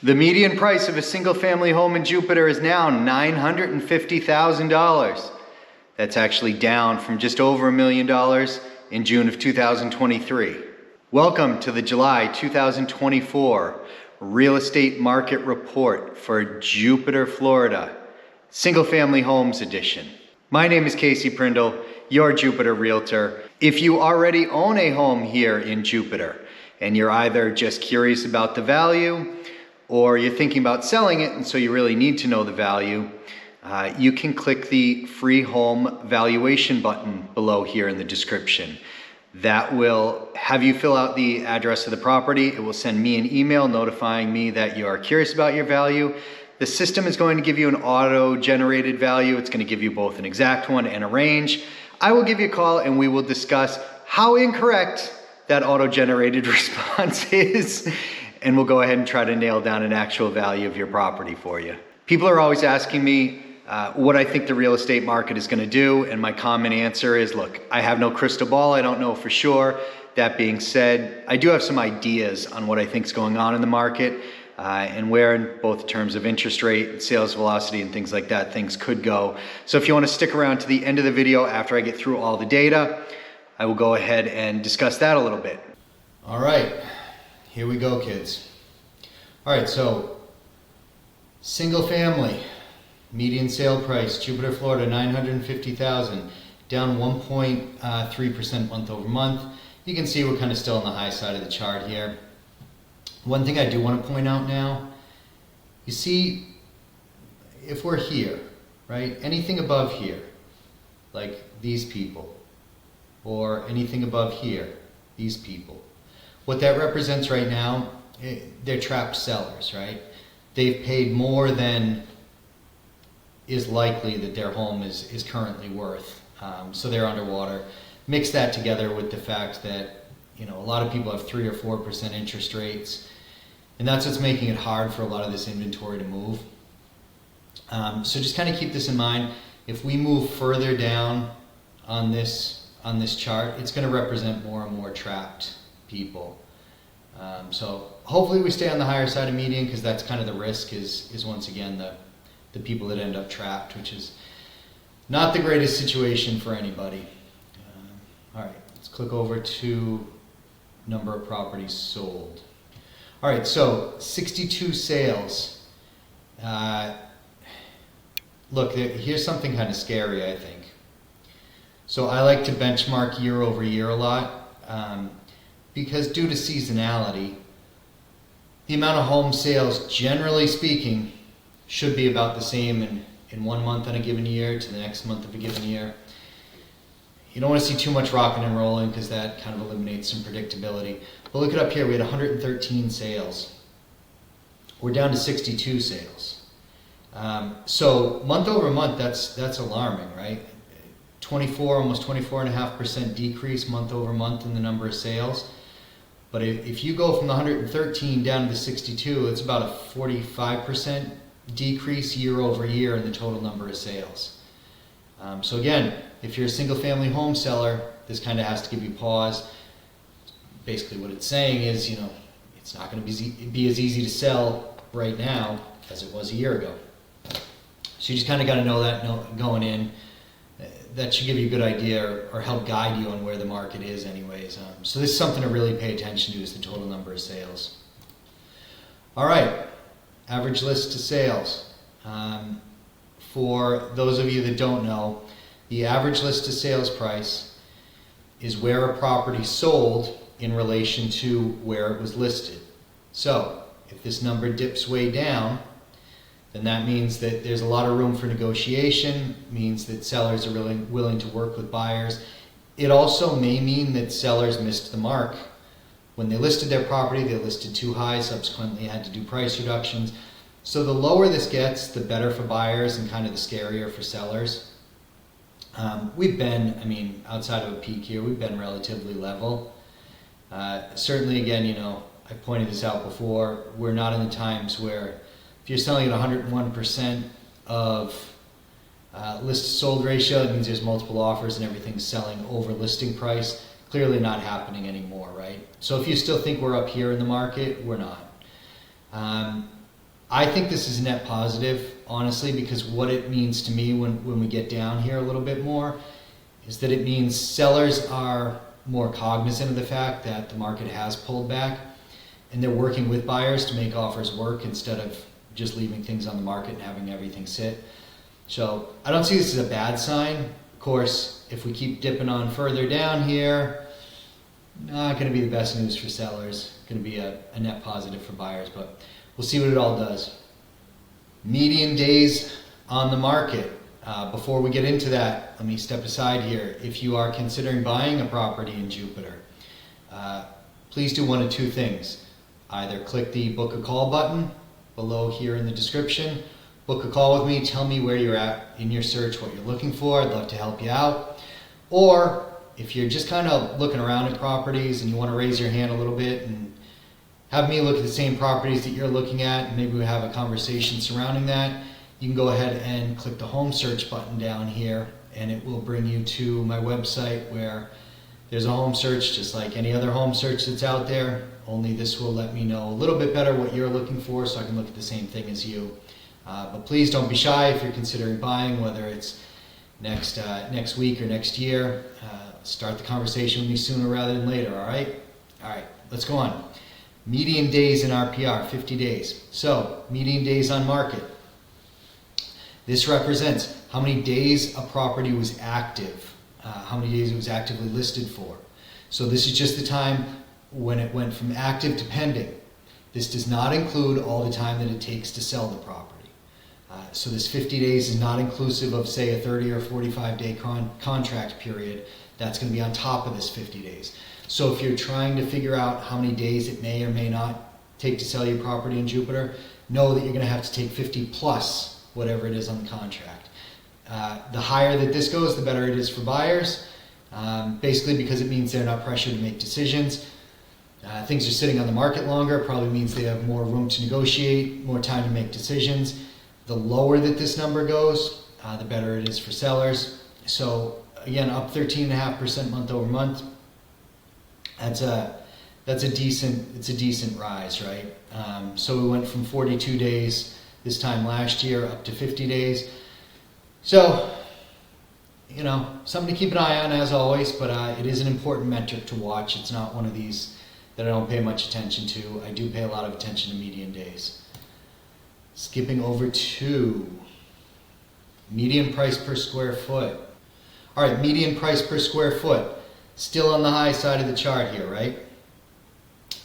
The median price of a single-family home in Jupiter is now $950,000. That's actually down from just over $1 million in June of 2023. Welcome to the July 2024 Real Estate Market Report for Jupiter, Florida, Single-Family Homes Edition. My name is Casey Prindle, your Jupiter Realtor. If you already own a home here in Jupiter and you're either just curious about the value or you're thinking about selling it and so you really need to know the value, you can click the free home valuation button below here in the description. That will have you fill out the address of the property. It will send me an email notifying me that you are curious about your value. The system is going to give you an auto-generated value. It's going to give you both an exact one and a range. I will give you a call and we will discuss how incorrect that auto-generated response is, and we'll go ahead and try to nail down an actual value of your property for you. People are always asking me what I think the real estate market is going to do, and my common answer is, look, I have no crystal ball. I don't know for sure. That being said, I do have some ideas on what I think is going on in the market and where, in both terms of interest rate, sales velocity, and things like that, things could go. So if you want to stick around to the end of the video after I get through all the data, I will go ahead and discuss that a little bit. All right, here we go, kids. All right, so single family, median sale price, Jupiter, Florida, $950,000, down 1.3% month over month. You can see we're kind of still on the high side of the chart here. One thing I do want to point out now, you see, if we're here, right, anything above here, like these people, or anything above here, these people, what that represents right now, they're trapped sellers, right? They've paid more than is likely that their home is currently worth. So they're underwater. Mix that together with the fact that, you know, a lot of people have 3 or 4% interest rates, and that's what's making it hard for a lot of this inventory to move. So just kind of keep this in mind. If we move further down on this chart, it's going to represent more and more trapped people. So hopefully we stay on the higher side of median, because that's kind of the risk is once again the people that end up trapped, which is not the greatest situation for anybody. All right, let's click over to number of properties sold. All right, so 62 sales. Look, here's something kind of scary, I think. So I like to benchmark year over year a lot, because due to seasonality, the amount of home sales, generally speaking, should be about the same in 1 month on a given year to the next month of a given year. You don't want to see too much rocking and rolling, because that kind of eliminates some predictability. But look it up here, we had 113 sales. We're down to 62 sales. So month over month, that's alarming, right? Almost 24.5% decrease month over month in the number of sales. But if you go from the 113 down to the 62, it's about a 45% decrease year over year in the total number of sales. So again, if you're a single family home seller, this kind of has to give you pause. Basically what it's saying is, you know, it's not going to be as easy to sell right now as it was a year ago. So you just kind of got to know that going in. That should give you a good idea or help guide you on where the market is anyways. So this is something to really pay attention to, is the total number of sales. All right, average list to sales. For those of you that don't know, the average list to sales price is where a property sold in relation to where it was listed. So if this number dips way down, then that means that there's a lot of room for negotiation, means that sellers are really willing to work with buyers. It also may mean that sellers missed the mark. When they listed their property, they listed too high, subsequently had to do price reductions. So the lower this gets, the better for buyers and kind of the scarier for sellers. We've been, I mean, outside of a peak here, we've been relatively level. Certainly, again, you know, I pointed this out before, we're not in the times where if you're selling at 101% of list to sold ratio, it means there's multiple offers and everything's selling over listing price. Clearly not happening anymore, right? So if you still think we're up here in the market, we're not. I think this is a net positive, honestly, because what it means to me when we get down here a little bit more is that it means sellers are more cognizant of the fact that the market has pulled back, and they're working with buyers to make offers work instead of just leaving things on the market and having everything sit. So I don't see this as a bad sign. Of course, if we keep dipping on further down here, not going to be the best news for sellers. Going to be a net positive for buyers, but we'll see what it all does. Median days on the market. Before we get into that, let me step aside here. If you are considering buying a property in Jupiter, please do one of two things. Either click the book a call button below here in the description, book a call with me, tell me where you're at in your search, what you're looking for. I'd love to help you out. Or if you're just kind of looking around at properties and you want to raise your hand a little bit and have me look at the same properties that you're looking at, and maybe we have a conversation surrounding that, you can go ahead and click the home search button down here, and it will bring you to my website where there's a home search just like any other home search that's out there, only this will let me know a little bit better what you're looking for so I can look at the same thing as you. But please don't be shy if you're considering buying, whether it's next week or next year. Start the conversation with me sooner rather than later, all right? All right, let's go on. Median days in RPR, 50 days. So, median days on market. This represents how many days a property was active, how many days it was actively listed for. So this is just the time when it went from active to pending. This does not include all the time that it takes to sell the property. So this 50 days is not inclusive of, say, a 30 or 45 day contract period. That's going to be on top of this 50 days. So if you're trying to figure out how many days it may or may not take to sell your property in Jupiter, know that you're going to have to take 50 plus whatever it is on the contract. The higher that this goes, the better it is for buyers, basically because it means they're not pressured to make decisions. Things are sitting on the market longer, probably means they have more room to negotiate, more time to make decisions. The lower that this number goes, the better it is for sellers. So again, up 13.5% month over month. It's a decent rise, right? So we went from 42 days this time last year up to 50 days. So, you know, something to keep an eye on as always, but it is an important metric to watch. It's not one of these that I don't pay much attention to. I do pay a lot of attention to median days. Skipping over to median price per square foot. All right, median price per square foot. Still on the high side of the chart here, right?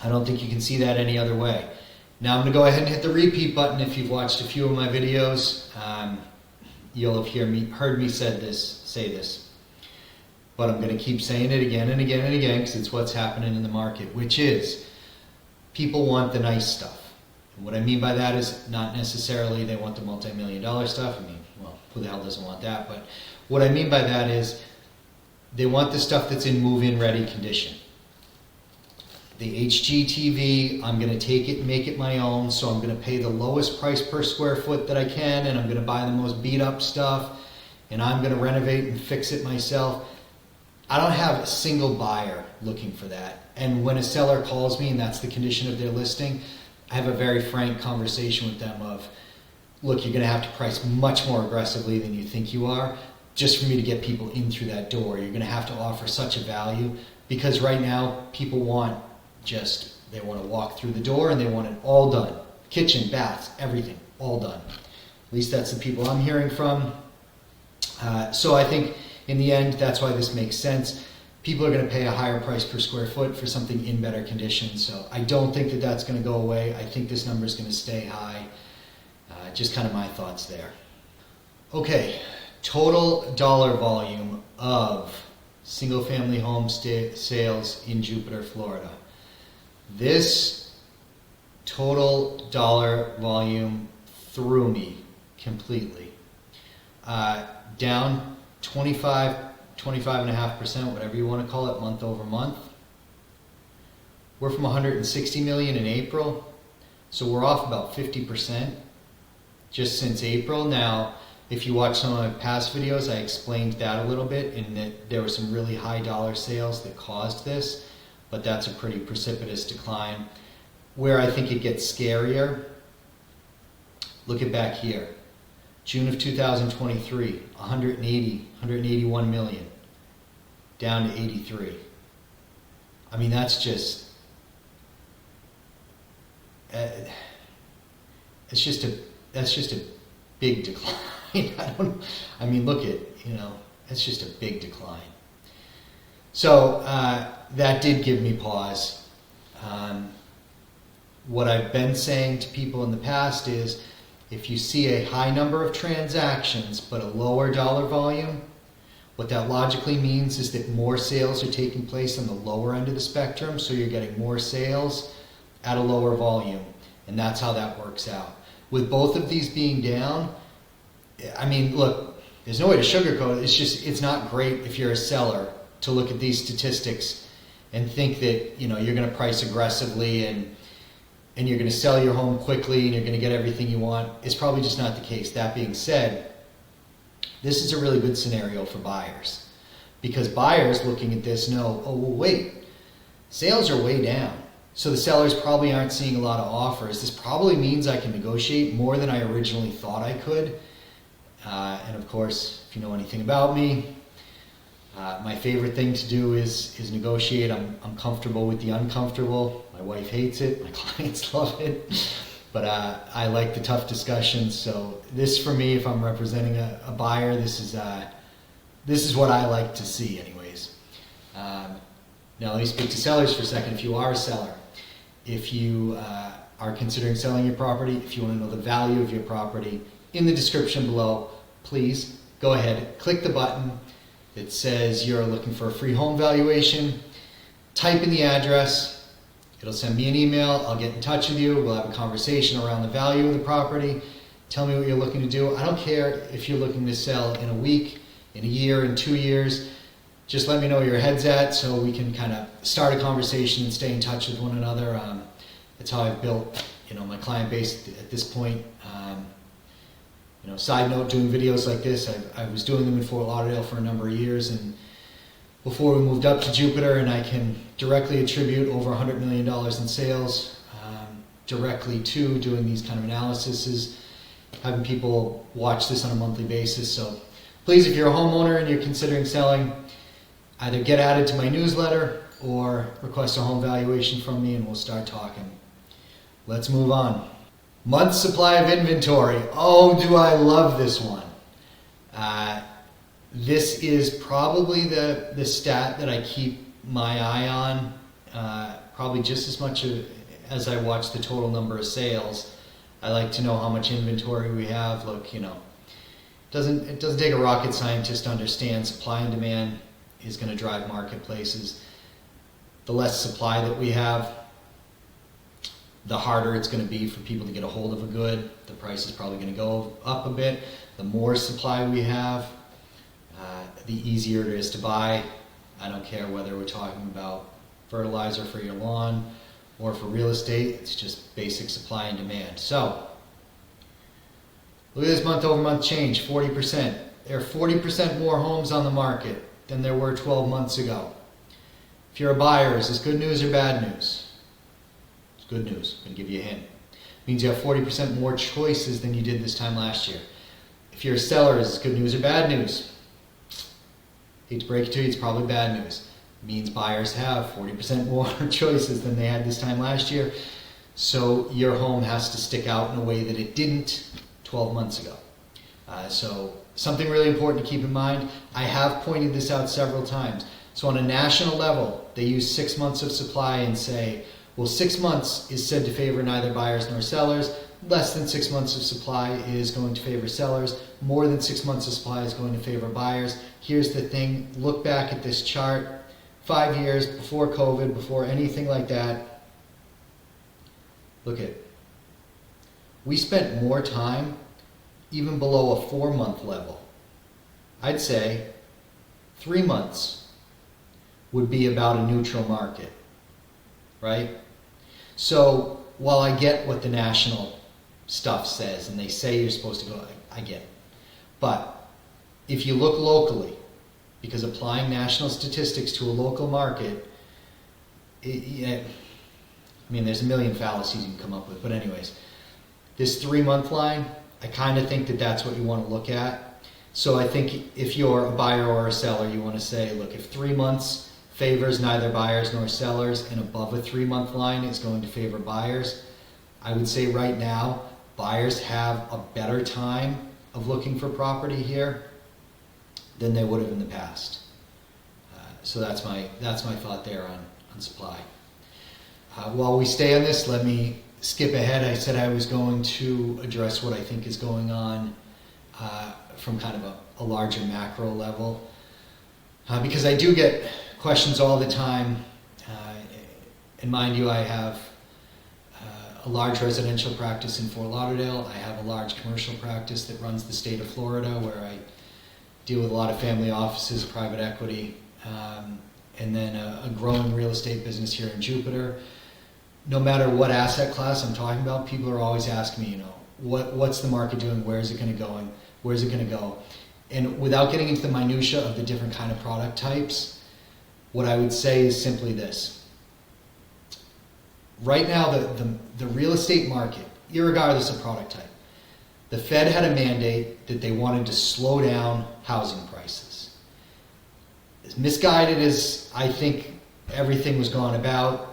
I don't think you can see that any other way. Now I'm going to go ahead and hit the repeat button. If you've watched a few of my videos, you'll have heard me say this. But I'm going to keep saying it again and again and again because it's what's happening in the market, which is people want the nice stuff. And what I mean by that is not necessarily they want the multi-million-dollar stuff. I mean, well, who the hell doesn't want that? But what I mean by that is they want the stuff that's in move-in ready condition. The HGTV, I'm going to take it and make it my own, so I'm going to pay the lowest price per square foot that I can, and I'm going to buy the most beat up stuff, and I'm going to renovate and fix it myself. I don't have a single buyer looking for that. And when a seller calls me and that's the condition of their listing, I have a very frank conversation with them of, look, you're going to have to price much more aggressively than you think you are just for me to get people in through that door. You're going to have to offer such a value because right now people want they want to walk through the door and they want it all done. Kitchen, baths, everything, all done. At least that's the people I'm hearing from. So I think in the end, that's why this makes sense. People are going to pay a higher price per square foot for something in better condition. So I don't think that that's going to go away. I think this number is going to stay high. Just kind of my thoughts there. Okay, total dollar volume of single-family home sales in Jupiter, Florida. This total dollar volume threw me completely. Down 25.5%, whatever you want to call it, month over month. We're from 160 million in April, so we're off about 50% just since April. Now, if you watch some of my past videos, I explained that a little bit, in that there were some really high dollar sales that caused this, but that's a pretty precipitous decline. Where I think it gets scarier Look at back here. June of 2023, 181 million, down to 83. I mean, that's just that's just a big decline. I mean, look at, that's just a big decline. So that did give me pause. What I've been saying to people in the past is, if you see a high number of transactions but a lower dollar volume, what that logically means is that more sales are taking place on the lower end of the spectrum, so you're getting more sales at a lower volume, and that's how that works out. With both of these being down, I mean, look, there's no way to sugarcoat it. It's not great if you're a seller to look at these statistics and think that, you're going to price aggressively and you're going to sell your home quickly and you're going to get everything you want. It's probably just not the case. That being said, this is a really good scenario for buyers, because buyers looking at this know, oh, well, wait, sales are way down. So the sellers probably aren't seeing a lot of offers. This probably means I can negotiate more than I originally thought I could. And of course, if you know anything about me, my favorite thing to do is negotiate. I'm comfortable with the uncomfortable. My wife hates it. My clients love it. But I like the tough discussions. So this, for me, if I'm representing a buyer, this is what I like to see anyways. Now let me speak to sellers for a second. If you are a seller, if you are considering selling your property, if you want to know the value of your property, in the description below, please go ahead, click the button that says you're looking for a free home valuation, type in the address, it'll send me an email, I'll get in touch with you, we'll have a conversation around the value of the property, tell me what you're looking to do. I don't care if you're looking to sell in a week, in a year, in 2 years, just let me know where your head's at so we can kind of start a conversation and stay in touch with one another. That's how I've built, my client base at this point. Side note, doing videos like this, I was doing them in Fort Lauderdale for a number of years, and before we moved up to Jupiter, and I can directly attribute over $100 million in sales directly to doing these kind of analyses, having people watch this on a monthly basis. So please, if you're a homeowner and you're considering selling, either get added to my newsletter or request a home valuation from me and we'll start talking. Let's move on. Month's supply of inventory. Oh, do I love this one. This is probably the stat that I keep my eye on, probably just as much as I watch the total number of sales. I like to know how much inventory we have. Look, it doesn't take a rocket scientist to understand supply and demand is going to drive marketplaces. The less supply that we have, the harder it's going to be for people to get a hold of a good. The price is probably going to go up a bit. The more supply we have, the easier it is to buy. I don't care whether we're talking about fertilizer for your lawn or for real estate. It's just basic supply and demand. So look at this month over month change, 40%. There are 40% more homes on the market than there were 12 months ago. If you're a buyer, is this good news or bad news? It's good news. I'm going to give you a hint. It means you have 40% more choices than you did this time last year. If you're a seller, is this good news or bad news? Hate to break it to you, it's probably bad news. It means buyers have 40% more choices than they had this time last year. So your home has to stick out in a way that it didn't 12 months ago. So something really important to keep in mind, I have pointed this out several times. So on a national level, they use 6 months of supply and say, well, 6 months is said to favor neither buyers nor sellers. Less than 6 months of supply is going to favor sellers. More than 6 months of supply is going to favor buyers. Here's the thing, look back at this chart, 5 years before COVID, before anything like that. Look at, we spent more time even below a 4-month level. I'd say 3 months would be about a neutral market, right? So while I get what the national stuff says and they say you're supposed to go, I get it. But if you look locally, because applying national statistics to a local market, there's a million fallacies you can come up with, but anyways, This 3-month line, I kind of think that that's what you want to look at. So I think if you're a buyer or a seller, you want to say, look, if 3 months favors neither buyers nor sellers and above a 3-month line is going to favor buyers, I would say right now, buyers have a better time of looking for property here than they would have in the past. So that's my thought there on supply. While we stay on this, let me skip ahead. I said I was going to address what I think is going on from kind of a larger macro level, because I do get questions all the time. And mind you, I have a large residential practice in Fort Lauderdale. I have a large commercial practice that runs the state of Florida, where I deal with a lot of family offices, private equity, and then a growing real estate business here in Jupiter. No matter what asset class I'm talking about, people are always asking me, what's the market doing? Where is it going to go? And where's it going to go? And without getting into the minutia of the different kind of product types, what I would say is simply this. Right now, the real estate market, irregardless of product type, the Fed had a mandate that they wanted to slow down housing prices. As misguided as I think everything was gone about,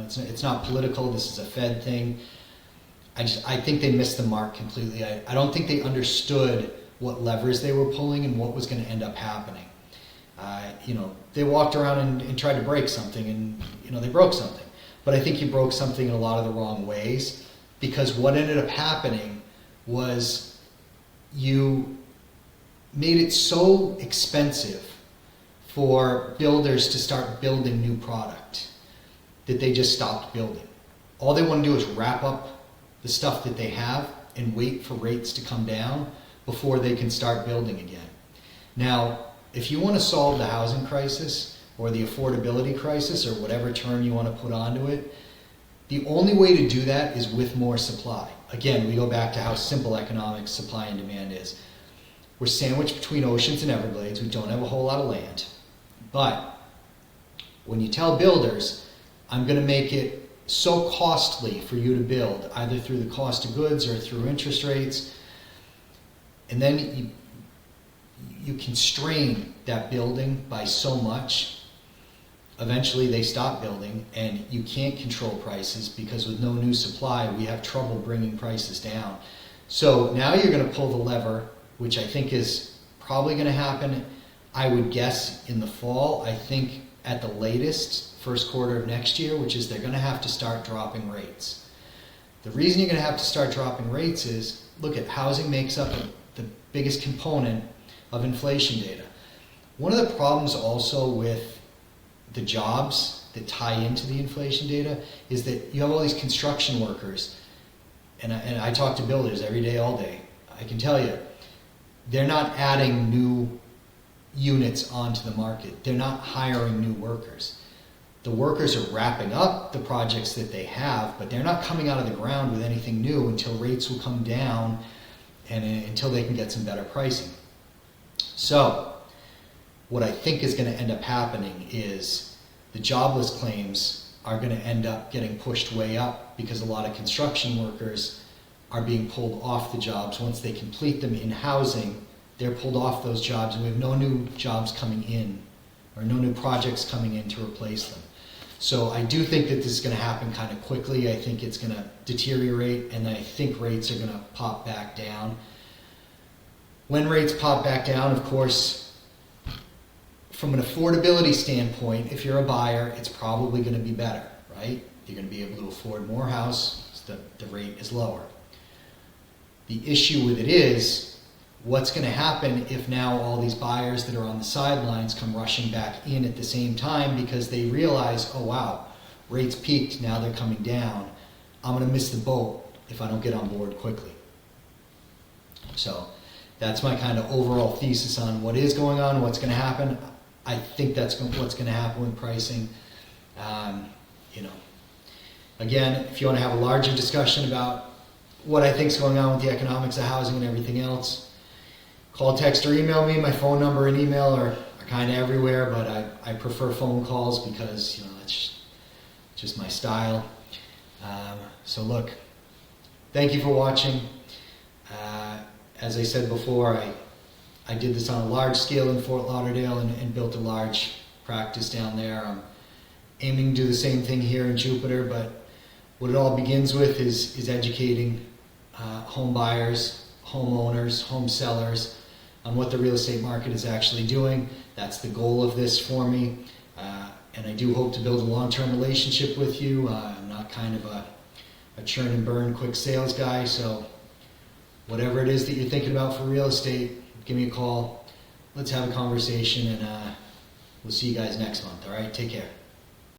it's not political. This is a Fed thing. I think they missed the mark completely. I don't think they understood what levers they were pulling and what was going to end up happening. They walked around and tried to break something, and they broke something. But I think you broke something in a lot of the wrong ways, because what ended up happening was you made it so expensive for builders to start building new product that they just stopped building. All they want to do is wrap up the stuff that they have and wait for rates to come down before they can start building again. Now, if you want to solve the housing crisis or the affordability crisis or whatever term you want to put onto it, the only way to do that is with more supply. Again, we go back to how simple economics, supply and demand is. We're sandwiched between oceans and Everglades. We don't have a whole lot of land. But when you tell builders, I'm going to make it so costly for you to build, either through the cost of goods or through interest rates, and then you constrain that building by so much, eventually they stop building, and you can't control prices, because with no new supply, we have trouble bringing prices down. So now you're going to pull the lever, which I think is probably going to happen, I would guess, in the fall. I think at the latest, first quarter of next year, which is they're going to have to start dropping rates. The reason you're going to have to start dropping rates is, look at housing makes up the biggest component of inflation data. One of the problems also with the jobs that tie into the inflation data is that you have all these construction workers, and I talk to builders every day, all day. I can tell you, they're not adding new units onto the market. They're not hiring new workers. The workers are wrapping up the projects that they have, but they're not coming out of the ground with anything new until rates will come down and until they can get some better pricing. So what I think is going to end up happening is the jobless claims are going to end up getting pushed way up, because a lot of construction workers are being pulled off the jobs. Once they complete them in housing, they're pulled off those jobs, and we have no new jobs coming in, or no new projects coming in to replace them. So I do think that this is going to happen kind of quickly. I think it's going to deteriorate, and I think rates are going to pop back down. When rates pop back down, of course, from an affordability standpoint, if you're a buyer, it's probably going to be better, right? You're going to be able to afford more house, so the rate is lower. The issue with it is, what's going to happen if now all these buyers that are on the sidelines come rushing back in at the same time, because they realize, oh wow, rates peaked, now they're coming down. I'm going to miss the boat if I don't get on board quickly. So that's my kind of overall thesis on what is going on, what's going to happen. I think that's what's going to happen with pricing. Again, if you want to have a larger discussion about what I think is going on with the economics of housing and everything else, call, text, or email me. My phone number and email are kind of everywhere, but I prefer phone calls because that's just my style. So look, thank you for watching. As I said before, I did this on a large scale in Fort Lauderdale and built a large practice down there. I'm aiming to do the same thing here in Jupiter, but what it all begins with is educating home buyers, homeowners, home sellers on what the real estate market is actually doing. That's the goal of this for me. And I do hope to build a long-term relationship with you. I'm not kind of a churn and burn quick sales guy, so whatever it is that you're thinking about for real estate, give me a call. Let's have a conversation, and we'll see you guys next month. All right, take care.